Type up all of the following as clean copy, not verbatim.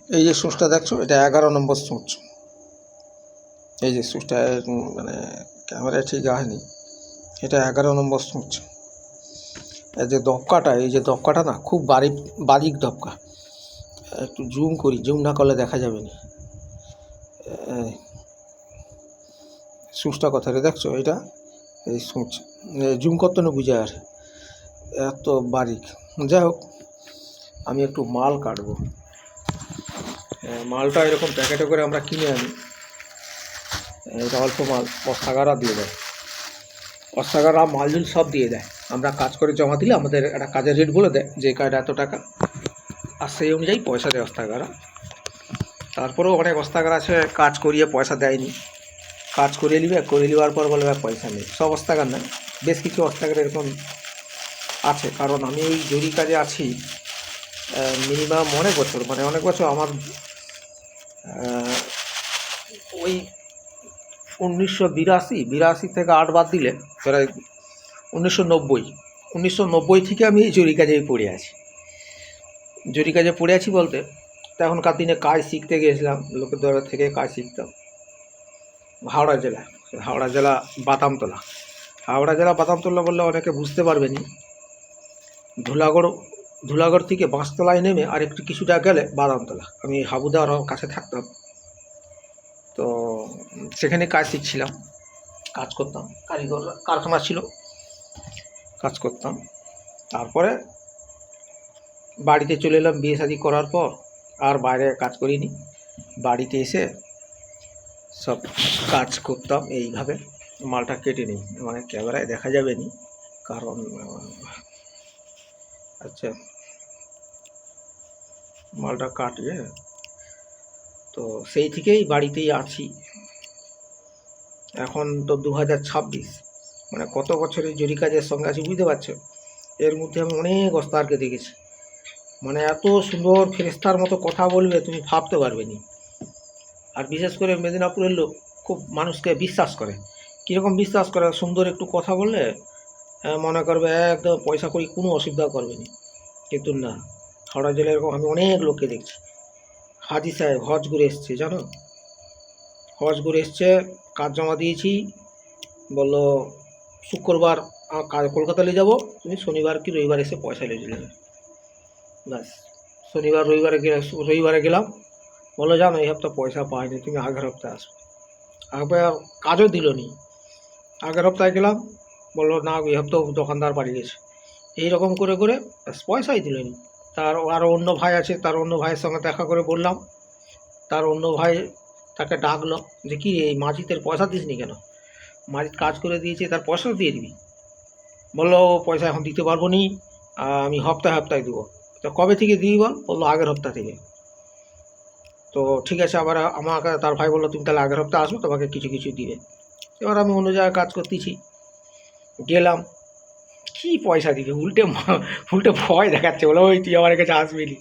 এই যে সুচটা দেখছো, এটা 11 নম্বর সুচ। এই যে সুচটা মানে ক্যামেরায় ঠিক আসেনি, এটা 11 নম্বর সুচ। এই যে দবকাটা না, খুব বারিক দবকা। একটু জুম করি, জুম না করলে দেখা যাবে না। সুচটা কোথায় দেখছো? এটা এই সুচ জুম করতে না বুঝে, আর এত বারিক। যাই হোক, আমি একটু মাল কাটবো। মালটা এরকম প্যাকেটে করে আমরা কিনে আনি। এটা অল্প মাল, অস্তাগারা দিয়ে দেয়, অস্তাগারা মালজুল সব দিয়ে দেয়। আমরা কাজ করে জমা দিলে আমাদের একটা কাজের রেট বলে দেয় যে কাজটা এত টাকা, আর সেই অনুযায়ী পয়সা দেয় অস্তাগারা। তারপরেও অনেক অস্তাগার আছে কাজ করিয়ে পয়সা দেয়নি, কাজ করিয়ে নিবে, করে নেওয়ার পর বলবে পয়সা নেই। সব অস্তাগার না, বেশ কিছু অস্তাগার এরকম আছে। কারণ আমি এই জরি কাজে আছি মিনিমাম অনেক বছর। আমার ওই 1982 থেকে 8 বাদ দিলে প্রায় 1990 থেকে আমি এই জরি কাজেই পড়ে আছি। জরি কাজে পড়ে আছি বলতে, তখনকার দিনে কাজ শিখতে গিয়েছিলাম, লোকের দ্বারা থেকে কাজ শিখতাম হাওড়া জেলা বাদামতলা বললে অনেকে বুঝতে পারবেনি। ধুলাগড় থেকে বাঁশতলায় নেমে আর একটু কিছুটা গেলে বাদামতলা। আমি হাবুদার কাছে থাকতাম, তো সেখানে কাজ শিখছিলাম, কাজ করতাম। কারিগর কারখানা ছিল, কাজ করতাম। তারপরে বাড়িতে চলে এলাম বিয়ে শাদি করার পর, আর বাইরে কাজ করিনি। বাড়িতে এসে সব কাজ করতাম এইভাবে। মালটা কেটে নিই, মানে ক্যামেরায় দেখা যাবে নি, কারণ আচ্ছা মালটা কাটিয়ে, তো সেই থেকেই বাড়িতেই আছি। এখন তো 2026, মানে কত বছরের জরি কাজের সঙ্গে আছি বুঝতে পারছো। এর মধ্যে আমি অনেক ওস্তাদকে দেখেছি, মানে এত সুন্দর ফেরেস্তার মতো কথা বলবে তুমি ভাবতে পারবে নি। আর বিশেষ করে মেদিনীপুরের লোক খুব মানুষকে বিশ্বাস করে। কীরকম বিশ্বাস করে? সুন্দর একটু কথা বললে মনে করবে একদম পয়সা করি কোনো অসুবিধা করবে না। কিন্তু না, হাওড়া জেলায় এরকম আমি অনেক লোককে দেখছি। হাজি সাহেব হজ ঘুরে এসছে, জানো, হজ ঘুরে এসছে, কাজ জমা দিয়েছি, বললো শুক্রবার কলকাতা নিয়ে যাবো, তুমি শনিবার কি রবিবার এসে পয়সা নিয়ে চলে যাবে। ব্যাস, রবিবারে গেলাম, বললো জানো এই সপ্তাহ পয়সা পাইনি, তুমি আগের সপ্তাহে আসবে। আগের কাজও দিল নি, আগের সপ্তাহে গেলাম, বললো না এই সপ্তাহ দোকানদার বাড়ি গেছে। এইরকম করে করে পয়সাই দিল নি। তার আরও অন্য ভাই আছে, তার অন্য ভাইয়ের সঙ্গে দেখা করে বললাম, তার অন্য ভাই তাকে ডাকলো যে কি এই মাঝিদের পয়সা দিসনি কেন? মাঝিদ কাজ করে দিয়েছে, তার পয়সা দিয়ে দিবি। বললো পয়সা এখন দিতে পারবো নি, আমি হপ্তাহে দেবো। তো কবে থেকে দিবি বল? বললো আগের সপ্তাহ থেকে। তো ঠিক আছে, আবার আমাকে তার ভাই বললো তুমি তাহলে আগের সপ্তাহে আসবো, তোমাকে কিছু কিছু দিবে। এবার আমি অন্য জায়গায় কাজ করতেছি, গেলাম, কি পয়সা দিবে, উল্টে ভয় দেখাচ্ছে, বলো ওই তুই আমার কাছে আসবি নি,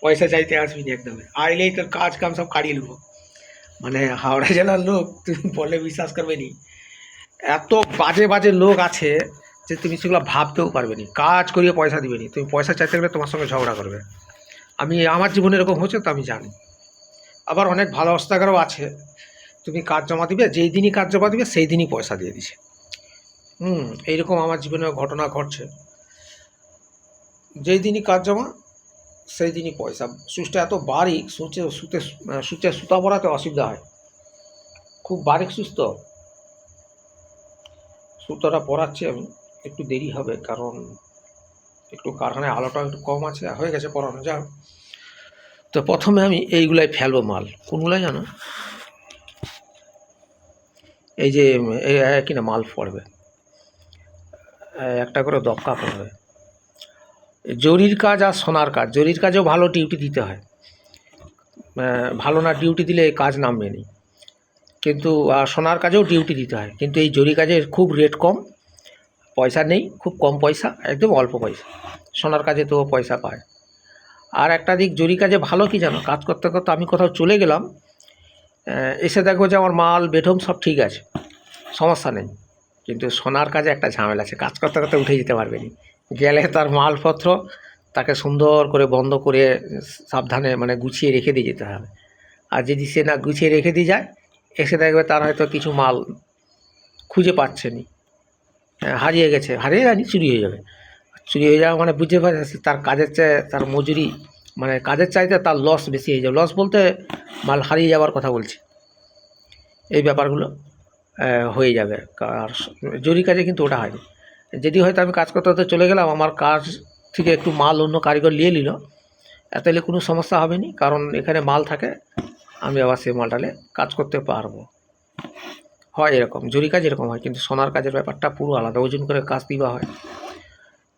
পয়সা চাইতে আসবি নি, একদম আইলেই তোর কাজ কাম সব কাটিয়ে নেবো। মানে হাওড়া জেলার লোক তুমি বললে বিশ্বাস করবে নি, এত বাজে বাজে লোক আছে যে তুমি সেগুলো ভাবতেও পারবে নি। কাজ করিয়ে পয়সা দিবে নি, তুমি পয়সা চাইতে গেলে তোমার সঙ্গে ঝগড়া করবে। আমার জীবনে এরকম হচ্ছে, তো আমি জানি। আবার অনেক ভালো অস্তাগারও আছে, তুমি কাজ জমা দিবে, যেই দিনই কাজ জমা দিবে সেই দিনই পয়সা দিয়ে দিছে। এইরকম আমার জীবনে ঘটনা ঘটছে, যেই দিনই কাজ জমা সেই দিনই পয়সা। সুচটা এত বারিক, সুচে সুতা পরাতে অসুবিধা হয়, খুব বারিক সুচ, তো সুতোটা পরাচ্ছি আমি, একটু দেরি হবে কারণ একটু কারখানায় আলোটা একটু কম আছে, হয়ে গেছে পরানো। যাক, তো প্রথমে আমি এইগুলাই ফেলবো মাল। কোনগুলাই জানো? এই যে কিনা মাল পড়বে, একটা করে দপকা পড়বে। জরির কাজ আর সোনার কাজ, জরির কাজেও ভালো ডিউটি দিতে হয়, ভালো না ডিউটি দিলে কাজ নামবে নি। কিন্তু সোনার কাজেও ডিউটি দিতে হয়, কিন্তু এই জরি কাজের খুব রেট কম, পয়সা নেই, খুব কম পয়সা, একদম অল্প পয়সা। সোনার কাজে তো পয়সা পায়। আর একটা দিক জরি কাজে ভালো কি জানো, কাজ করতে করতে আমি কোথাও চলে গেলাম, এসে দেখবো যে আমার মাল বেঠম সব ঠিক আছে, সমস্যা নেই। কিন্তু সোনার কাজে একটা ঝামেলা আছে, কাজ করতে করতে উঠে যেতে পারবে না, গেলে তার মালপত্র তাকে সুন্দর করে বন্ধ করে সাবধানে মানে গুছিয়ে রেখে দিয়ে যেতে হবে। আর যদি সে না গুছিয়ে রেখে দিয়ে যায়, এসে দেখবে তার হয়তো কিছু মাল খুঁজে পাচ্ছে নি, হারিয়ে গেছে, হারিয়ে যায়নি, চুরি হয়ে যাবে। চুরি হয়ে যাওয়া মানে বুঝতে পারছি তার কাজের চেয়ে তার মজুরি, মানে কাজের চাইতে তার লস বেশি হয়ে যাবে। লস বলতে মাল হারিয়ে যাওয়ার কথা বলছি। এই ব্যাপারগুলো হয়ে যাবে। আর জরুরি কাজে কিন্তু ওটা হয়নি। যদি হয়তো আমি কাজ করতে করতে চলে গেলাম, আমার কাজ থেকে একটু মাল অন্য কারিগর নিয়ে নিল, তাহলে কোনো সমস্যা হবে না, কারণ এখানে মাল থাকে, আমি আবার সেই মালটালে কাজ করতে পারবো। হয় এরকম, জরুরি কাজ এরকম হয়। কিন্তু সোনার কাজের ব্যাপারটা পুরো আলাদা, ওজন করে কাজ দেওয়া হয়।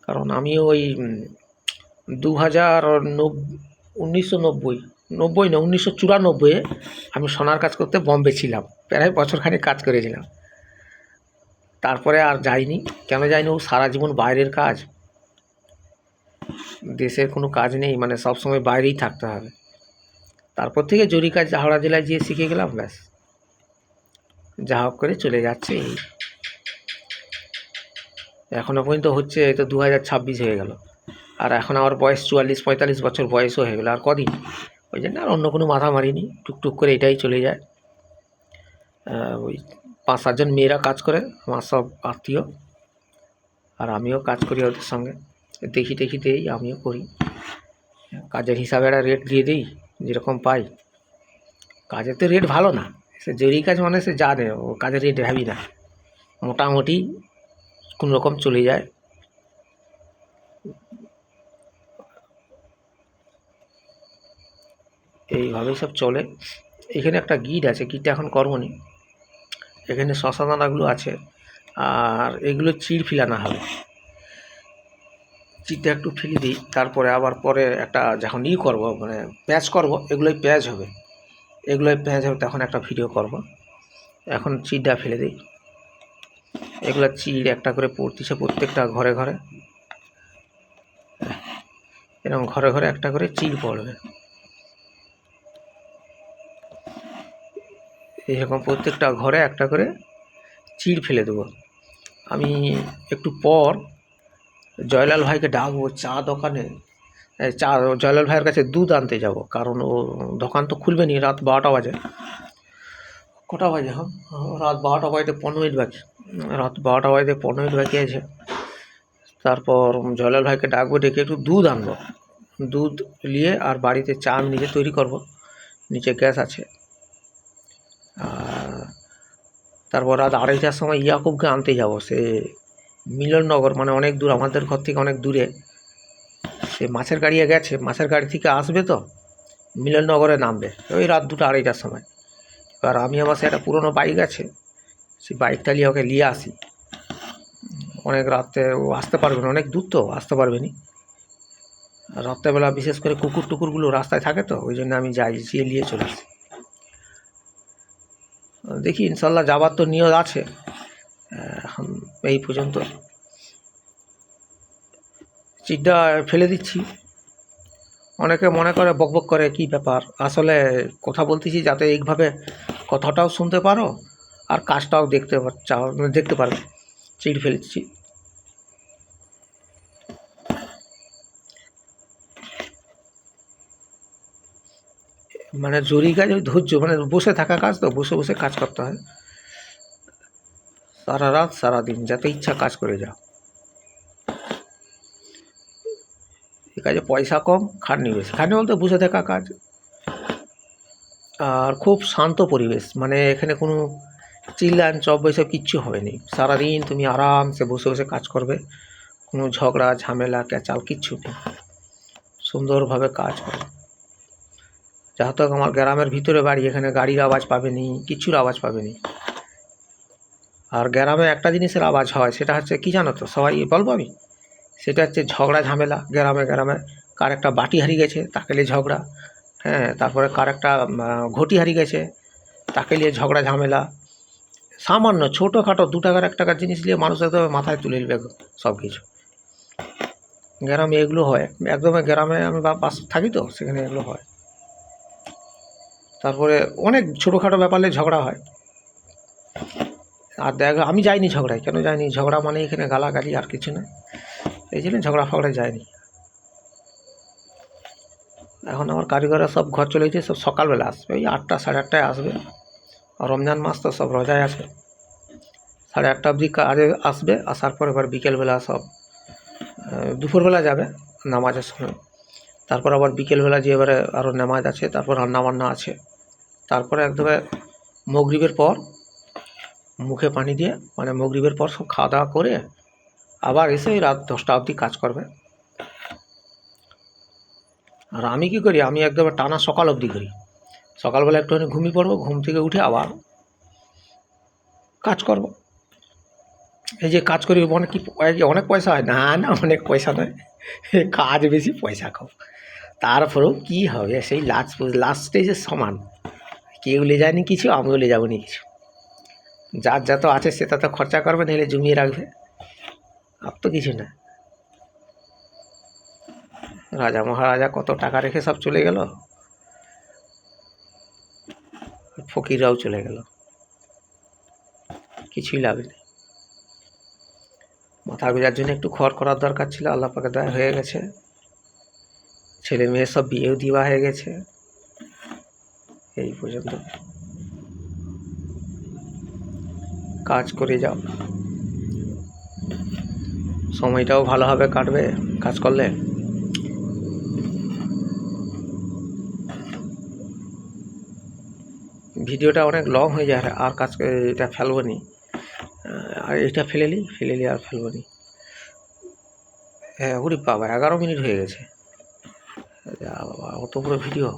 কারণ আমি ওই 1994 আমি সোনার কাজ করতে বম্বে ছিলাম, প্রায় বছরখানেক কাজ করেছিলাম। তারপরে আর যাইনি। কেন যাইনি? ও সারা জীবন বাইরের কাজ, দেশের কোনো কাজ নেই, মানে সবসময় বাইরেই থাকতে হবে। তারপর থেকে জরুরি কাজ হাওড়া জেলায় গিয়ে শিখে গেলাম, ব্যাস যা হোক করে চলে যাচ্ছে। এই এখনও পর্যন্ত হচ্ছে, এই তো 2026 হয়ে গেল, আর এখন আমার বয়স 44-45 বছর বয়সও হয়ে গেল। আর কদিন, ওই জন্য আর অন্য কোনো মাথা মারিনি, টুকটুক করে এটাই চলে যায়। ওই 5-7 জন মেয়েরা কাজ করে, আমার সব আত্মীয়, আর আমিও কাজ করি ওদের সঙ্গে, দেখি দেই, আমিও করি। কাজের হিসাবে একটা রেট দিয়ে দিই, যেরকম পাই। কাজের তো রেট ভালো না, সে জরুরি কাজ মানে সে জানে ও কাজের রেট ভাবি না, মোটামুটি কোনো রকম চলে যায়। এইভাবেই সব চলে। এখানে একটা গিট আছে, গিটটা এখন কর্মনি। এখানে শশা দানাগুলো আছে, আর এগুলো চিড় ফেলানো হবে। চিড়টা একটু ফেলে দিই, তারপরে আবার পরে একটা যখন করবো, মানে প্যাঁচ করবো, এগুলোই প্যাঁচ হবে, তখন একটা ভিডিও করব। এখন চিড়টা ফেলে দিই। এগুলো চিড় একটা করে পড়তেছে প্রত্যেকটা ঘরে ঘরে, এরকম ঘরে ঘরে একটা করে চিড় পড়বে। এরকম প্রত্যেকটা ঘরে একটা করে চিড় ফেলে দেবো। আমি একটু পর জয়লাল ভাইকে ডাকবো চা দোকানে, জয়লাল ভাইয়ের কাছে দুধ আনতে যাব, কারণ ও দোকান তো খুলবে নি, রাত 12টা বাজে। কটা বাজে এখন? রাত 12টা বাজতে 15 মিনিট বাকি। রাত 12টা বাজতে 15 মিনিট বাকি আছে। তারপর জয়লাল ভাইকে ডাকবো, ডেকে একটু দুধ আনবো। দুধ নিয়ে আর বাড়িতে চা আমি নিজে তৈরি করব, নিচে গ্যাস আছে। আর তারপর রাত 2:30টার সময় ইয়াকুবকে আনতে যাব, সে মিলননগর, মানে অনেক দূর, আমাদের ঘর থেকে অনেক দূরে। সে মাছের গাড়িয়ে গেছে, মাছের গাড়ি থেকে আসবে তো মিলননগরে নামবে ওই রাত 2টা-2:30টার সময়। এবার আমি আমার সে একটা পুরোনো বাইক আছে, সেই বাইকটা নিয়ে ওকে নিয়ে আসি। অনেক রাতে ও আসতে পারবে না, অনেক দূর তো আসতে পারবে না। রাত্রেবেলা বিশেষ করে কুকুর টুকুরগুলো রাস্তায় থাকে তো, ওই জন্য আমি যাই, গিয়ে নিয়ে চলে আসি। দেখি ইনশাল্লাহ যাবার তো নিয়ত আছে। এখন এই পর্যন্ত চিড়টা ফেলে দিচ্ছি। অনেকে মনে করে বকবক করে, কি ব্যাপার, আসলে কথা বলতেছি যাতে এইভাবে কথাটাও শুনতে পারো আর কাজটাও দেখতে পারো। চিড় ফেলছি। মানে জরুরি কাজ, ওই ধৈর্য, মানে বসে থাকা কাজ তো, বসে বসে কাজ করতে হয় সারা রাত সারা দিন, যাতে ইচ্ছা কাজ করে যাও। এই কাজে পয়সা কম, খাটনি বেশি। খাটনি বলতে বসে থাকা কাজ, আর খুব শান্ত পরিবেশ, মানে এখানে কোনো চিল্লান চপ এসব কিচ্ছু হবে না। সারাদিন তুমি আরামসে বসে বসে কাজ করবে, কোনো ঝগড়া ঝামেলা ক্যাচাল কিচ্ছু নেই, সুন্দরভাবে কাজ হবে। যাহা তক আমার গ্রামের ভিতরে বাড়ি, এখানে গাড়ির আওয়াজ পাবেনি, কিচ্ছুর আওয়াজ পাবেনি। আর গ্রামে একটা জিনিসের আওয়াজ হয়, সেটা হচ্ছে কি জানো তো, সবাই বলবো আমি, সেটা হচ্ছে ঝগড়া ঝামেলা। গ্রামে গ্রামে কার একটা বাটি হারিয়ে গেছে, তাকে নিয়ে ঝগড়া। হ্যাঁ, তারপরে কার একটা ঘটি হারিয়ে গেছে, তাকে নিয়ে ঝগড়া ঝামেলা। সামান্য ছোটোখাটো 2 টাকার 1 টাকার জিনিস নিয়ে মানুষ একদম মাথায় তুলে নেবে সব কিছু। গ্রামে এগুলো হয়, একদম গ্রামে আমি বাস থাকি তো, সেখানে এগুলো হয়। তারপরে অনেক ছোটোখাটো ব্যাপার নিয়ে ঝগড়া হয়। আর দেখ, আমি যাইনি ঝগড়ায়, কেন যাইনি? ঝগড়া মানে এখানে গালাগালি আর কিছু না, এই জন্য ঝগড়া ফগড়ায় যায়নি। এখন আমার কারিগররা সব ঘর চলে গেছে, সব সকালবেলা আসবে, ওই 8টা 8:30টায় আসবে। আর রমজান মাস তো সব রোজায় আছে, 8:30 অবধি কাজে আসবে। আসার পর এবার বিকেলবেলা সব দুপুরবেলা যাবে নামাজের সময়। তারপর আবার বিকেলবেলা যে এবারে আরও নামাজ আছে, তারপর রান্নাবান্না আছে। তারপরে একদমে মাগরিবের পর মুখে পানি দিয়ে, মানে মাগরিবের পর সব খাওয়া দাওয়া করে আবার এসে ওই রাত 10টা অবধি কাজ করবে। আর আমি কী করি, আমি একদম টানা সকাল অবধি করি। সকালবেলা একটুখানি ঘুমিয়ে পড়বো, ঘুম থেকে উঠে আবার কাজ করব। এই যে কাজ করি অনেক পয়সা হয়? না না, অনেক পয়সা নয়, কাজ বেশি পয়সা কম। তারপরেও কী হবে, সেই লাস্ট স্টেজে সমান, কেউ লে যায়নি কিছু, আমিও লে যাবো নি কিছু। যার যত আছে সে তত খরচা করবে, নাহলে জমিয়ে রাখবে, আর তো কিছু না। রাজা মহারাজা কত টাকা রেখে সব চলে গেল, ফকিররাও চলে গেল, কিছুই লাভ নেই। মাথা গোঁজার জন্য একটু খড় করার দরকার ছিল, আল্লাহ পাকের দয়া হয়ে গেছে। ছেলে মেয়ে সব বিয়েও দেওয়া হয়ে গেছে। এই পর্যন্ত কাজ করে যাও, সময়টাও ভালোভাবে কাটবে কাজ করলে। ভিডিওটা অনেক লং হয়ে যায়, আর কাজ এটা ফেলবো নি, আর এটা ফেলেলি আর ফেলবো নি। হ্যাঁ, ওরে বাবা, 11 মিনিট হয়ে গেছে। বাবা, অত বড় ভিডিও।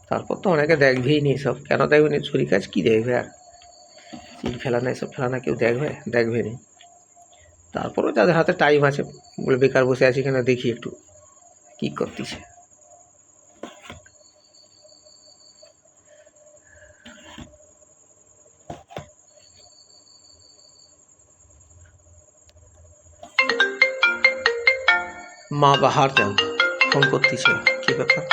তারপর তো অনেকে দেখবেই নি সব, কেন দেখবে নি? ছুরি কাজ কী দেখবে, আর চিল ফেলানা এসব ফেলানা কেউ দেখবে নি। তারপরেও যাদের হাতে টাইম আছে, বলে বেকার বসে আছি কেন, দেখি একটু কী করতেছে। মা বাহার যান ফোন করতেছে, কী ব্যাপার?